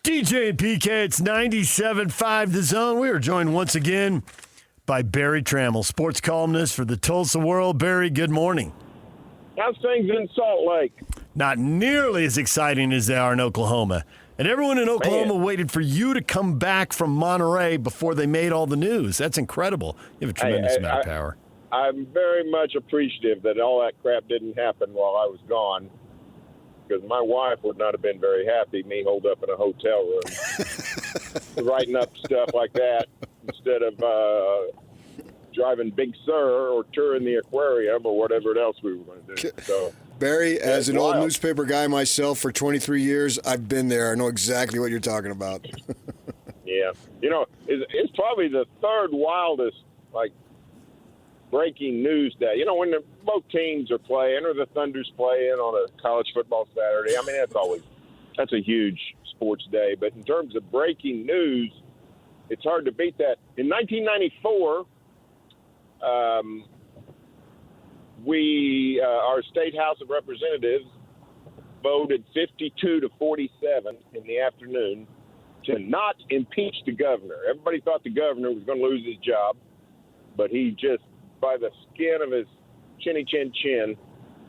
DJ and PK, it's 97.5 The Zone. We are joined once again by Berry Tramel, sports columnist for the Tulsa World. Berry, good morning. How's things in Salt Lake? Not nearly as exciting as they are in Oklahoma. And everyone in Oklahoma waited for you to come back from Monterey before they made all the news. That's incredible. You have a tremendous amount of power. I'm very much appreciative that all that crap didn't happen while I was gone, because my wife would not have been very happy me holed up in a hotel room writing up stuff like that instead of driving Big Sur or touring the aquarium or whatever else we were going to do. So, Barry, as an old newspaper guy myself for 23 years, I've been there. I know exactly what you're talking about. Yeah. You know, it's probably the third wildest, breaking news day. You know, when both teams are playing or the Thunder's playing on a college football Saturday, I mean, that's a huge sports day. But in terms of breaking news, it's hard to beat that. In 1994, our state House of Representatives voted 52 to 47 in the afternoon to not impeach the governor. Everybody thought the governor was going to lose his job, but he just, by the skin of his chinny chin chin,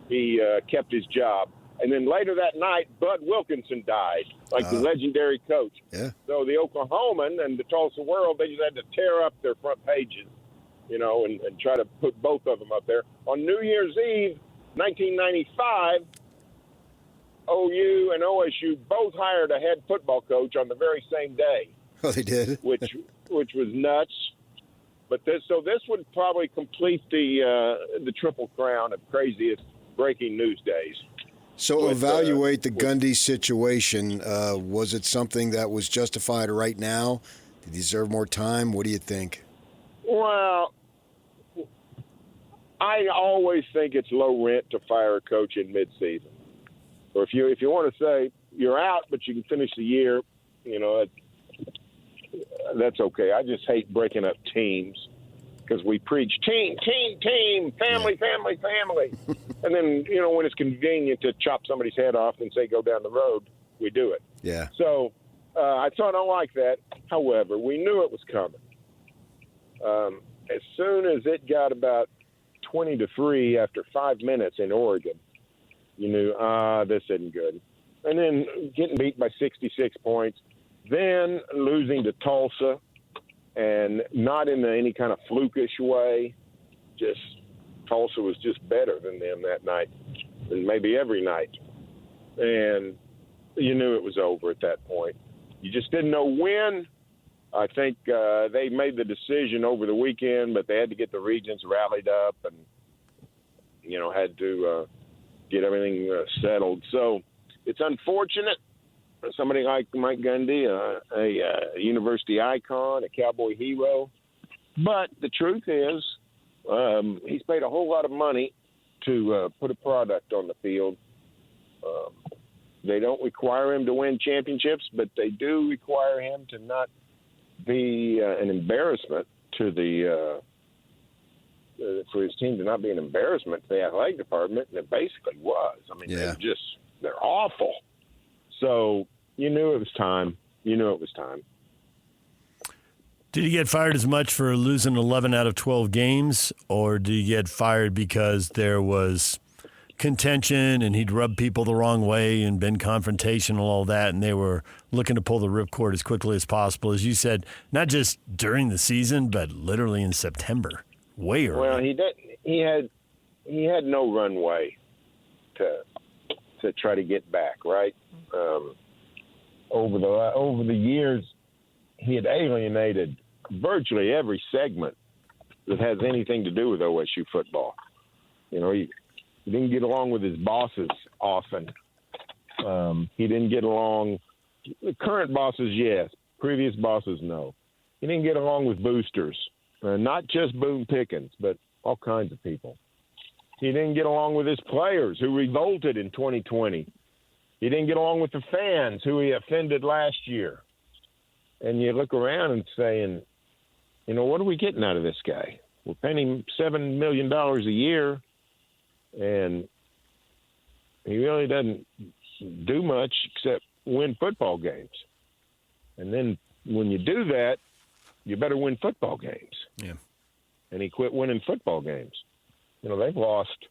he kept his job. And then later that night, Bud Wilkinson died, the legendary coach. Yeah. So the Oklahoman and the Tulsa World, they just had to tear up their front pages, you know, and try to put both of them up there. On New Year's Eve, 1995, OU and OSU both hired a head football coach on the very same day. Oh, they did? which was nuts. But this would probably complete the triple crown of craziest breaking news days. So evaluate the Gundy situation. Was it something that was justified right now? Did he deserve more time? What do you think? Well, I always think it's low rent to fire a coach in midseason. Or if you want to say you're out, but you can finish the year, you know, that's okay. I just hate breaking up teams because we preach team, family, family, family. And then, you know, when it's convenient to chop somebody's head off and say go down the road, we do it. Yeah. So I don't like that. However, we knew it was coming. As soon as it got about 20-3 after 5 minutes in Oregon, you knew, this isn't good. And then getting beat by 66 points, then losing to Tulsa, and not in any kind of flukish way. Just Tulsa was just better than them that night, and maybe every night. And you knew it was over at that point. You just didn't know when. I think they made the decision over the weekend, but they had to get the regents rallied up and, you know, had to get everything settled. So it's unfortunate. Somebody like Mike Gundy, a university icon, a Cowboy hero. But the truth is, he's paid a whole lot of money to put a product on the field. They don't require him to win championships, but they do require him to not be an embarrassment to for his team to not be an embarrassment to the athletic department, and it basically was. I mean, they're awful. So you knew it was time. Did he get fired as much for losing 11 out of 12 games, or did he get fired because there was contention and he'd rubbed people the wrong way and been confrontational, all that, and they were looking to pull the ripcord as quickly as possible, as you said, not just during the season, but literally in September, way early? Well, he had no runway to try to get back, right? Over the years, he had alienated virtually every segment that has anything to do with OSU football. You know, he didn't get along with his bosses often. He didn't get along – the current bosses, yes. Previous bosses, no. He didn't get along with boosters, not just Boone Pickens, but all kinds of people. He didn't get along with his players who revolted in 2020. He didn't get along with the fans who he offended last year. And you look around and saying, you know, what are we getting out of this guy? We're paying him $7 million a year, and he really doesn't do much except win football games. And then when you do that, you better win football games. Yeah. And he quit winning football games. They've lost,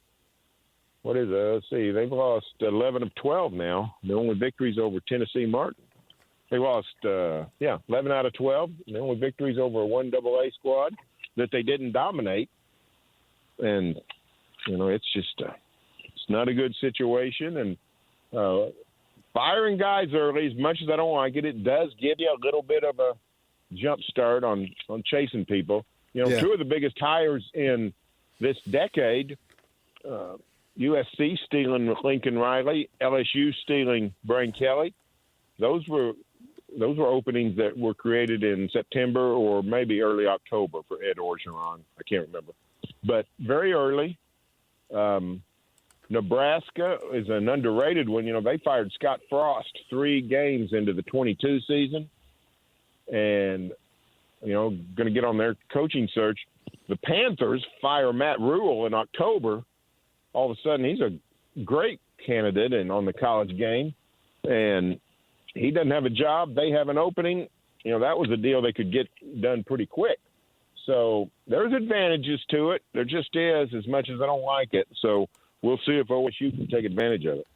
let's see, they've lost 11 of 12 now. The only victories over Tennessee Martin. They lost, 11 out of 12. And the only victories over a 1AA squad that they didn't dominate. And, it's just, it's not a good situation. And firing guys early, as much as I don't like it, it does give you a little bit of a jump start on chasing people. Two of the biggest hires in this decade, USC stealing Lincoln Riley, LSU stealing Brian Kelly. Those were openings that were created in September or maybe early October for Ed Orgeron. I can't remember. But very early. Nebraska is an underrated one. They fired Scott Frost 3 games into the 22 season. And, going to get on their coaching search. The Panthers fire Matt Rule in October. All of a sudden, he's a great candidate and on the college game. And he doesn't have a job. They have an opening. That was a deal they could get done pretty quick. So there's advantages to it. There just is, as much as I don't like it. So we'll see if OSU can take advantage of it.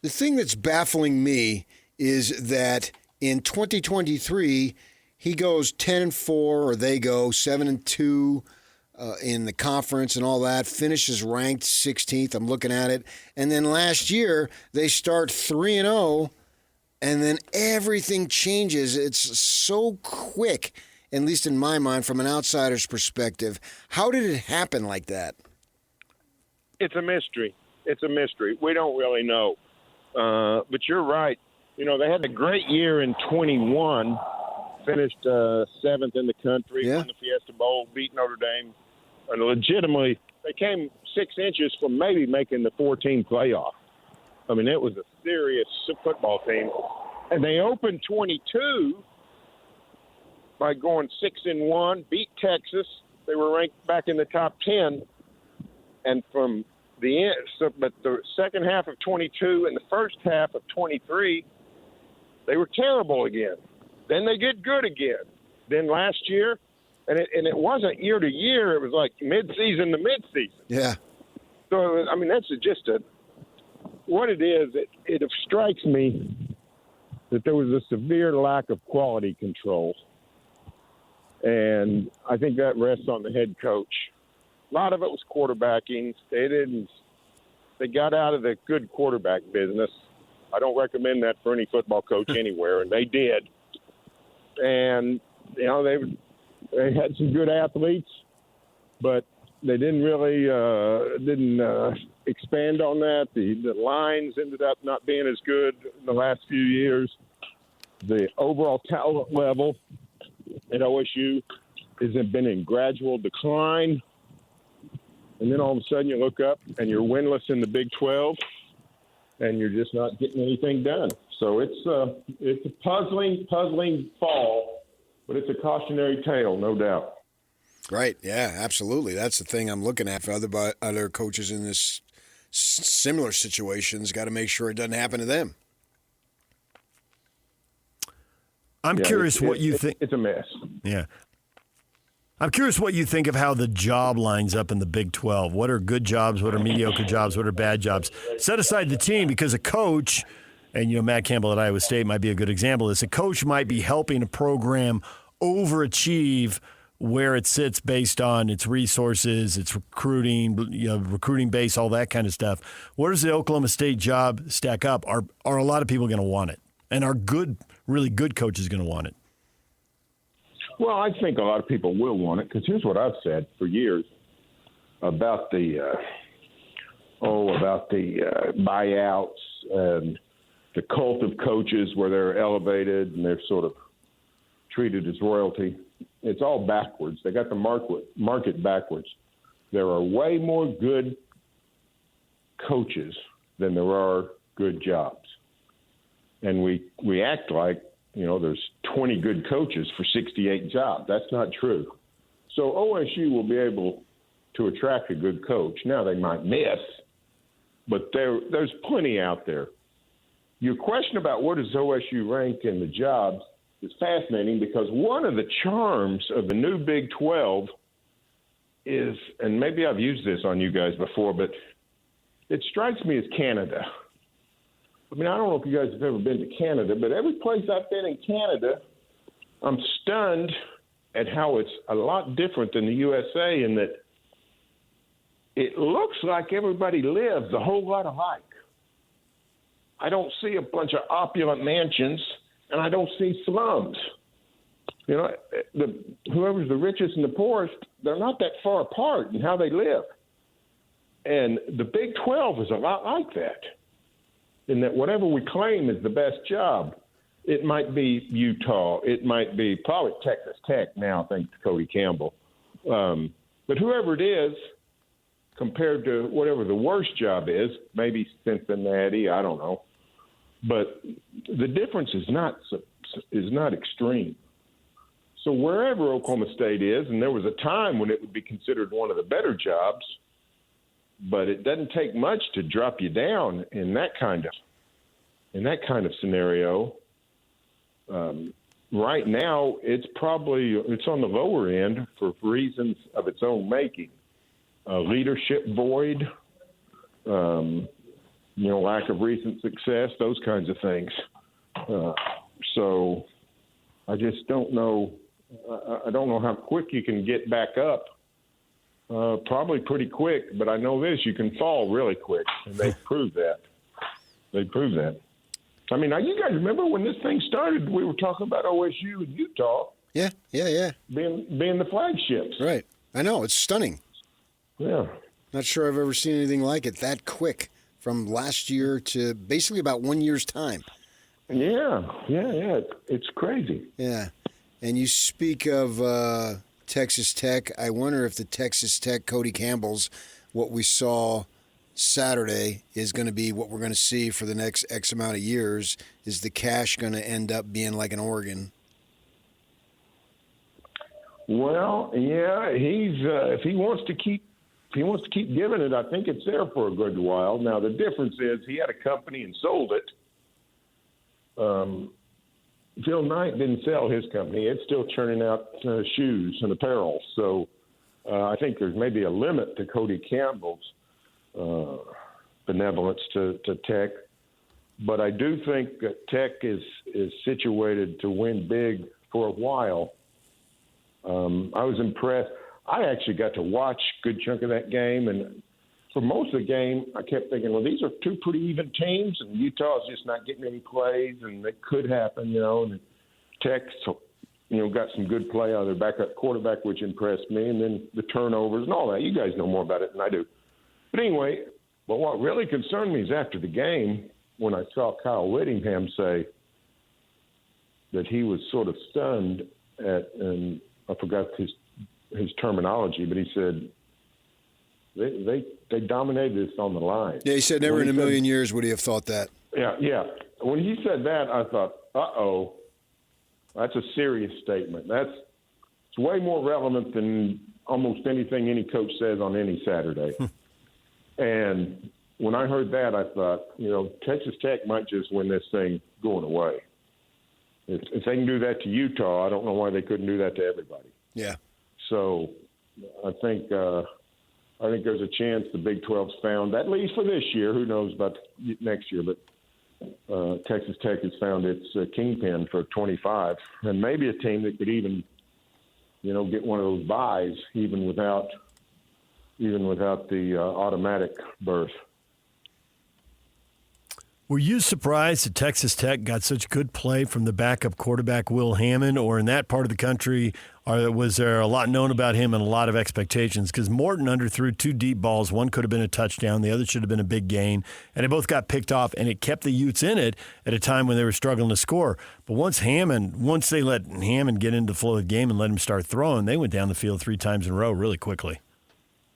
The thing that's baffling me is that in 2023, he goes 10-4, or they go 7-2 in the conference and all that, finishes ranked 16th. I'm looking at it. And then last year, they start 3-0, and then everything changes. It's so quick, at least in my mind, from an outsider's perspective. How did it happen like that? It's a mystery. We don't really know. But you're right. They had a great year in 21, finished 7th in the country, won the Fiesta Bowl, beat Notre Dame. And legitimately, they came 6 inches from maybe making the 4-team playoff. I mean, it was a serious football team. And they opened 22 by going 6-1, beat Texas. They were ranked back in the top 10. And from the end, but the second half of 22 and the first half of 23, they were terrible again. Then they get good again. Then last year, and it wasn't year to year. It was like mid-season to mid-season. Yeah. So, I mean, that's just what it is. It strikes me that there was a severe lack of quality control. And I think that rests on the head coach. A lot of it was quarterbacking. They got out of the good quarterback business. I don't recommend that for any football coach anywhere, and they did. And, they had some good athletes, but they didn't really expand on that. The lines ended up not being as good in the last few years. The overall talent level at OSU has been in gradual decline. And then all of a sudden you look up and you're winless in the Big 12, and you're just not getting anything done. So it's a puzzling fall, but it's a cautionary tale, no doubt. Right. Yeah, absolutely. That's the thing I'm looking at for other coaches in this similar situations. Got to make sure it doesn't happen to them. I'm curious what you think. It's a mess. Yeah. I'm curious what you think of how the job lines up in the Big 12. What are good jobs? What are mediocre jobs? What are bad jobs? Set aside the team, because a coach, and Matt Campbell at Iowa State might be a good example of this, a coach might be helping a program overachieve where it sits based on its resources, its recruiting, recruiting base, all that kind of stuff. Where does the Oklahoma State job stack up? Are a lot of people going to want it? And are really good coaches going to want it? Well, I think a lot of people will want it, because here's what I've said for years about the buyouts and the cult of coaches, where they're elevated and they're sort of treated as royalty. It's all backwards. They got the market backwards. There are way more good coaches than there are good jobs. And we act like, there's 20 good coaches for 68 jobs. That's not true. So OSU will be able to attract a good coach. Now, they might miss, but there's plenty out there. Your question about where does OSU rank in the jobs, is fascinating because one of the charms of the new Big 12 is, and maybe I've used this on you guys before, but it strikes me as Canada. I mean, I don't know if you guys have ever been to Canada, but every place I've been in Canada, I'm stunned at how it's a lot different than the USA in that it looks like everybody lives a whole lot alike. I don't see a bunch of opulent mansions, and I don't see slums. You know, whoever's the richest and the poorest, they're not that far apart in how they live. And the Big 12 is a lot like that, in that whatever we claim is the best job, it might be Utah, it might be probably Texas Tech now, thanks to Cody Campbell. But whoever it is, compared to whatever the worst job is, maybe Cincinnati, I don't know. But the difference is not extreme. So wherever Oklahoma State is, and there was a time when it would be considered one of the better jobs, but it doesn't take much to drop you down in that kind of scenario. Right now, it's on the lower end for reasons of its own making. Leadership void, lack of recent success, those kinds of things. So I just don't know. I don't know how quick you can get back up. Probably pretty quick, but I know this: you can fall really quick, and they prove that. I mean, now you guys remember when this thing started? We were talking about OSU and Utah. Yeah. Being the flagships. Right. I know, it's stunning. Yeah. Not sure I've ever seen anything like it that quick from last year to basically about 1 year's time. Yeah. It's crazy. Yeah. And you speak of Texas Tech. I wonder if the Texas Tech Cody Campbell's, what we saw Saturday, is going to be what we're going to see for the next X amount of years. Is the cash going to end up being like an Oregon? Well, yeah, he's if he wants to keep giving it, I think it's there for a good while. Now the difference is he had a company and sold it. Phil Knight didn't sell his company; it's still churning out shoes and apparel. So I think there's maybe a limit to Cody Campbell's benevolence to Tech, but I do think that Tech is situated to win big for a while. I was impressed. I actually got to watch a good chunk of that game, and for most of the game, I kept thinking, well, these are two pretty even teams, and Utah's just not getting any plays, and it could happen, and Tech's, got some good play out of their backup quarterback, which impressed me, and then the turnovers and all that. You guys know more about it than I do. But anyway, but what really concerned me is after the game, when I saw Kyle Whittingham say that he was sort of stunned and I forgot his terminology, but he said they dominated us on the line. Yeah, he said never in a million years would he have thought that. Yeah. When he said that, I thought, uh-oh, that's a serious statement. It's way more relevant than almost anything any coach says on any Saturday. And when I heard that, I thought, Texas Tech might just win this thing going away. If they can do that to Utah, I don't know why they couldn't do that to everybody. Yeah. So I think there's a chance the Big 12's found, at least for this year. Who knows about next year? But Texas Tech has found its kingpin for 25, and maybe a team that could even, get one of those buys even without the automatic berth. Were you surprised that Texas Tech got such good play from the backup quarterback, Will Hammond, or in that part of the country, was there a lot known about him and a lot of expectations? Because Morton underthrew two deep balls. One could have been a touchdown. The other should have been a big gain. And they both got picked off, and it kept the Utes in it at a time when they were struggling to score. But once they let Hammond get into the flow of the game and let him start throwing, they went down the field 3 times in a row really quickly.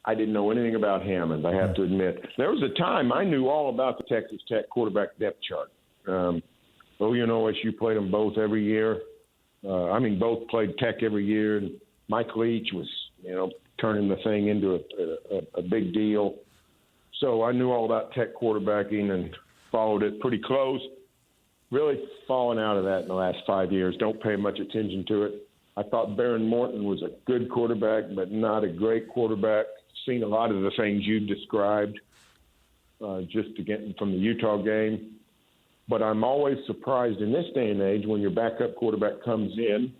I didn't know anything about Hammond, I have to admit. There was a time I knew all about the Texas Tech quarterback depth chart. OSU played them both every year. Both played Tech every year. And Mike Leach was, turning the thing into a big deal. So I knew all about Tech quarterbacking and followed it pretty close. really fallen out of that in the last 5 years. Don't pay much attention to it. I thought Baron Morton was a good quarterback, but not a great quarterback. Seen a lot of the things you've described just to get from the Utah game. But I'm always surprised in this day and age when your backup quarterback comes in,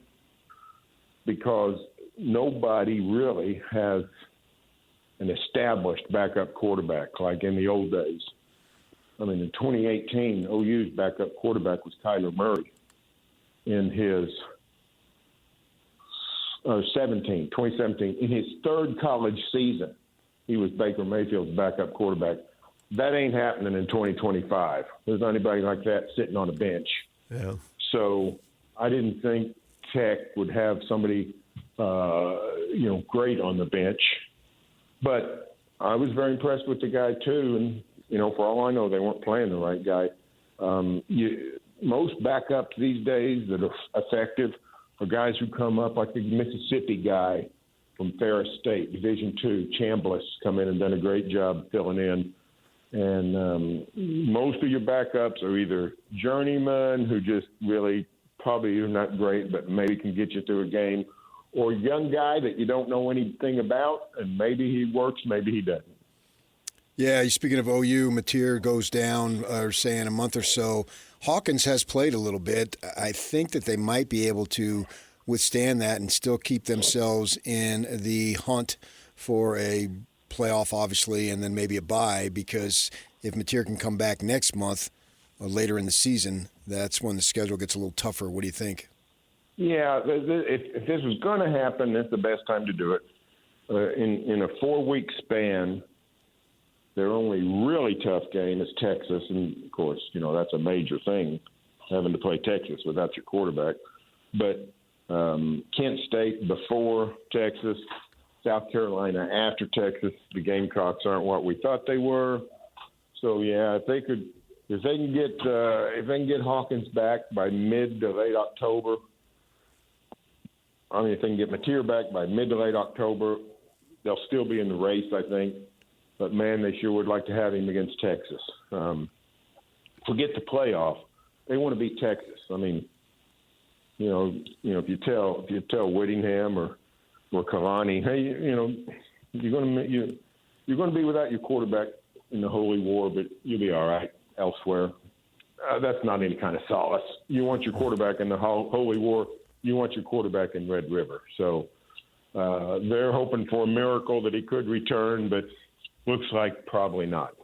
because nobody really has an established backup quarterback like in the old days. I mean, in 2018, OU's backup quarterback was Kyler Murray. In his 2017, in his third college season, he was Baker Mayfield's backup quarterback. That ain't happening in 2025. There's not anybody like that sitting on a bench. Yeah. So I didn't think Tech would have somebody, great on the bench. But I was very impressed with the guy, too. And, for all I know, they weren't playing the right guy. Most backups these days that are effective are guys who come up like the Mississippi guy from Ferris State, Division II, Chambliss, come in and done a great job filling in. And most of your backups are either journeymen who just really probably are not great, but maybe can get you through a game, or a young guy that you don't know anything about, and maybe he works, maybe he doesn't. Yeah, speaking of OU, Mateer goes down, say in a month or so. Hawkins has played a little bit. I think that they might be able to withstand that and still keep themselves in the hunt for a playoff, obviously, and then maybe a bye, because if Mateer can come back next month or later in the season, that's when the schedule gets a little tougher. What do you think? Yeah, if this was going to happen, it's the best time to do it. In a 4-week span, their only really tough game is Texas, and, of course, that's a major thing, having to play Texas without your quarterback. But Kent State before Texas, South Carolina after Texas. The Gamecocks aren't what we thought they were. So, yeah, if they can get Hawkins back by mid to late October, if they can get Mateer back by mid to late October, they'll still be in the race, I think. But, man, they sure would like to have him against Texas. Forget the playoff. They want to beat Texas. I mean, if you tell Whittingham or Kalani, hey, you're going to be without your quarterback in the Holy War, but you'll be all right elsewhere. That's not any kind of solace. You want your quarterback in the Holy War. You want your quarterback in Red River. So they're hoping for a miracle that he could return, but looks like probably not.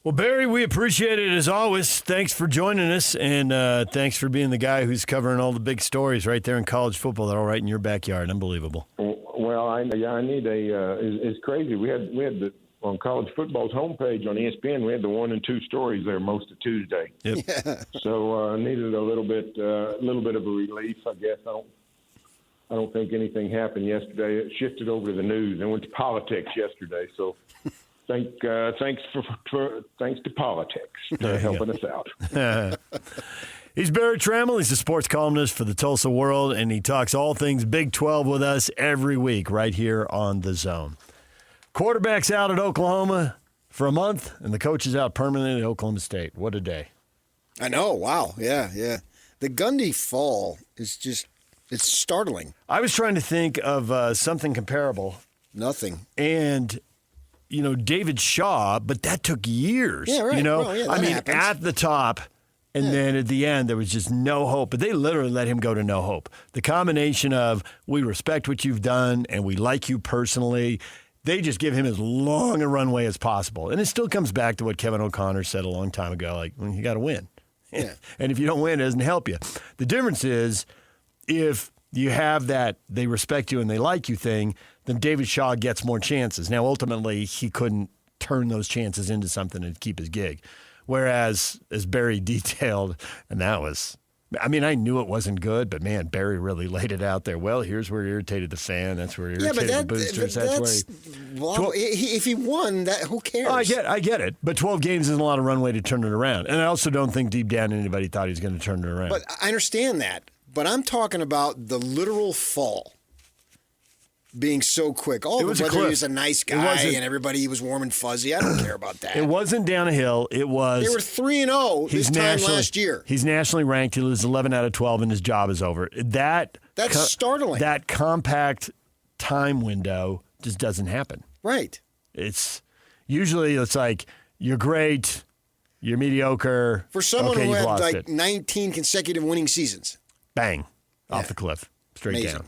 Well, Barry, we appreciate it as always. Thanks for joining us, and thanks for being the guy who's covering all the big stories right there in college football that are all right in your backyard. Unbelievable. Well, I need it's crazy. We had on college football's homepage on ESPN, we had the 1 and 2 stories there most of Tuesday. Yep. Yeah. So I needed a little bit of a relief, I guess. I don't think anything happened yesterday. It shifted over to the news and went to politics yesterday. So thanks to politics for helping us out. He's Berry Tramel. He's a sports columnist for the Tulsa World, and he talks all things Big 12 with us every week right here on The Zone. Quarterback's out at Oklahoma for a month, and the coach is out permanently at Oklahoma State. What a day. I know. Wow. Yeah. The Gundy fall is just, it's startling. I was trying to think of something comparable. Nothing. And, David Shaw, but that took years. Yeah, right. Happens. At the top, and then at the end, there was just no hope. But they literally let him go to no hope. The combination of we respect what you've done and we like you personally, they just give him as long a runway as possible. And it still comes back to what Kevin O'Connor said a long time ago, like, well, you got to win. Yeah. And if you don't win, it doesn't help you. The difference is if you have that they respect you and they like you thing, then David Shaw gets more chances. Now, ultimately, he couldn't turn those chances into something and keep his gig. Whereas, as Barry detailed, and that was, I knew it wasn't good, but man, Barry really laid it out there. Well, here's where he irritated the fan. That's where he irritated the boosters. If he won, who cares? Oh, I get it. But 12 games isn't a lot of runway to turn it around. And I also don't think deep down anybody thought he was going to turn it around. But I understand that. But I'm talking about the literal fall. being so quick. Oh, was a whether he cliff. was a nice guy and everybody was warm and fuzzy. I don't care about that. It wasn't down a hill. It was. They were 3-0 this time last year. He's nationally ranked. He loses 11 out of 12, and his job is over. That's startling. That compact time window just doesn't happen. Right. It's like you're great, you're mediocre. For someone okay, who you've had lost like it. 19 consecutive winning seasons. Bang, off the cliff, straight Amazing. down.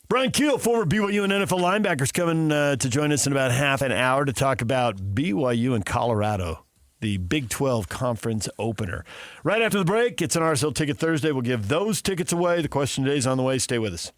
Brian Keel, former BYU and NFL linebacker, is coming to join us in about half an hour to talk about BYU and Colorado, the Big 12 Conference opener. Right after the break, it's an RSL Ticket Thursday. We'll give those tickets away. The question today is on the way. Stay with us.